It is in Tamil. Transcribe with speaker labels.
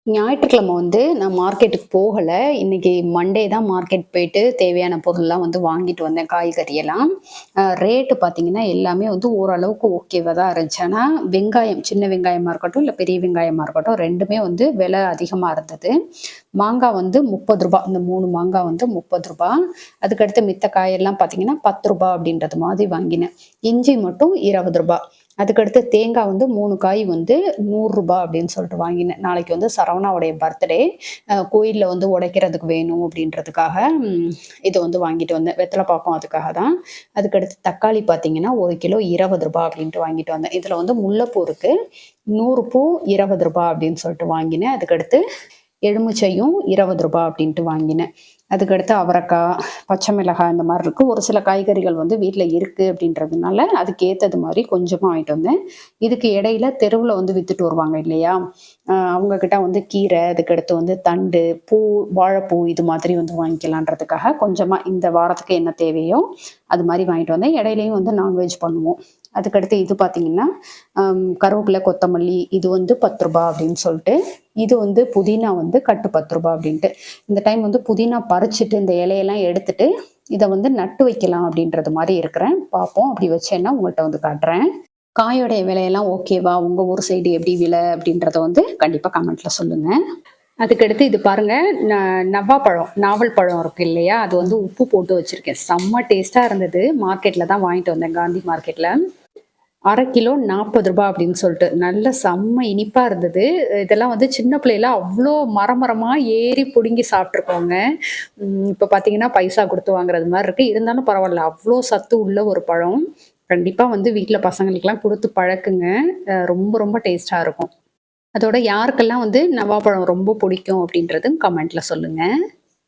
Speaker 1: ஞாயிற்றுக்கிழமை வந்து நான் மார்க்கெட்டுக்கு போகல. இன்னைக்கு மண்டே தான் மார்க்கெட் போயிட்டு தேவையான பொருள்லாம் வந்து வாங்கிட்டு வந்தேன், காய்கறி எல்லாம். ரேட்டு பார்த்தீங்கன்னா, எல்லாமே வந்து ஓரளவுக்கு ஓகேவா தான் இருந்துச்சு. ஆனா, வெங்காயம், சின்ன வெங்காயமா இருக்கட்டும், இல்ல பெரிய வெங்காயமா இருக்கட்டும், 2மே வந்து விலை அதிகமா இருந்தது. மாங்காய் வந்து ரூ. 30 இந்த 3 மாங்காய் வந்து ரூ. 30. அதுக்கடுத்து மித்த காயெல்லாம் பார்த்தீங்கன்னா, ரூ. 10 அப்படின்றது மாதிரி வாங்கினேன். இஞ்சி மட்டும் ரூ. 20. அதுக்கடுத்து தேங்காய் வந்து 3 காய் வந்து ரூ. 100 அப்படின்னு சொல்லிட்டு வாங்கினேன். நாளைக்கு வந்து சரவணாவுடைய பர்த்டே. கோயில்ல வந்து உடைக்கிறதுக்கு வேணும் அப்படின்றதுக்காக இத வந்து வாங்கிட்டு வந்தேன். வெத்தல பாக்கும் அதுக்காக தான். அதுக்கடுத்து தக்காளி பார்த்தீங்கன்னா, 1 கிலோ ரூ. 20 அப்படின்ட்டு வாங்கிட்டு வந்தேன். இதுல வந்து முல்லைப்பூ இருக்கு. 100 பூ ரூ. 20 அப்படின்னு சொல்லிட்டு வாங்கினேன். அதுக்கடுத்து எலுமிச்சையும் ரூ. 20 அப்படின்ட்டு வாங்கினேன். அதுக்கடுத்து அவரைக்காய், பச்சை மிளகாய் இந்த மாரி இருக்கு. ஒரு சில காய்கறிகள் வந்து வீட்ல இருக்கு அப்படின்றதுனால, அதுக்கு ஏத்தது மாரி கொஞ்சமா வாங்கிட்டு வந்தேன். இதுக்கு இடையில தெருவுல வந்து வித்துட்டு வருவாங்க இல்லையா? அவங்க கிட்ட வந்து கீரை, அதுக்கடுத்து வந்து தண்டு, பூ, வாழைப்பூ இது மாதிரி வந்து வாங்கிக்கலான்றதுக்காக கொஞ்சமா இந்த வாரத்துக்கு என்ன தேவையோ, அது மாரி வாங்கிட்டு வந்தேன். இடையிலயும் வந்து நான்வெஜ் பண்ணுவோம். அதுக்கடுத்து இது பார்த்தீங்கன்னா, கருவேப்பிலை, கொத்தமல்லி இது வந்து ரூ. 10 அப்படின்னு சொல்ட்டு, இது வந்து புதினா வந்து கட்டு ரூ. 10 அப்படின்ட்டு. இந்த டைம் வந்து புதினா பறிச்சுட்டு, இந்த இலையெல்லாம் எடுத்துட்டு, இத வந்து நட்டு வைக்கலாம் அப்படின்றது மாரி இருக்கிறேன். பார்ப்போம். அப்படி வச்சேன்னா உங்கள்ட்ட வந்து காட்டுறேன். காயோடைய விலையெல்லாம் ஓகேவா? உங்க ஊர் சைடு எப்படி விலை? அப்படின்றத வந்து கண்டிப்பா கமெண்ட்ல சொல்லுங்க. அதுக்கடுத்து இது பாருங்க, ந நவ்வாப்பழம், நாவல் பழம் இருக்கு இல்லையா? அது வந்து உப்பு போட்டு வச்சிருக்கேன். செம்ம டேஸ்ட்டா இருந்தது. மார்க்கெட்ல தான் வாங்கிட்டு வந்தேன், காந்தி மார்க்கெட்ல. 1/2 கிலோ ரூ. 40 அப்படின்னு சொல்லிட்டு. நல்ல செம்ம இனிப்பா இருந்தது. இதெல்லாம் வந்து சின்ன பிள்ளைல அவ்ளோ மரமா ஏறி புடுங்கி சாப்ட்டுருக்கோங்க. இப்ப பார்த்தீங்கன்னா, பைசா குடுத்து வாங்குறது மாரி இருக்கு. இருந்தாலும் பரவால்ல. அவ்ளோ சத்து உள்ள ஒரு பழம். கண்டிப்பா வந்து வீட்ல பசங்களுக்கெல்லாம் குடுத்து பழக்குங்க. ரொம்ப ரொம்ப டேஸ்ட்டா இருக்கும். அதோட யாருக்கெல்லாம் வந்து நவாப்பழம் ரொம்ப பிடிக்கும் அப்படின்றதும் கமெண்ட்ல சொல்லுங்க.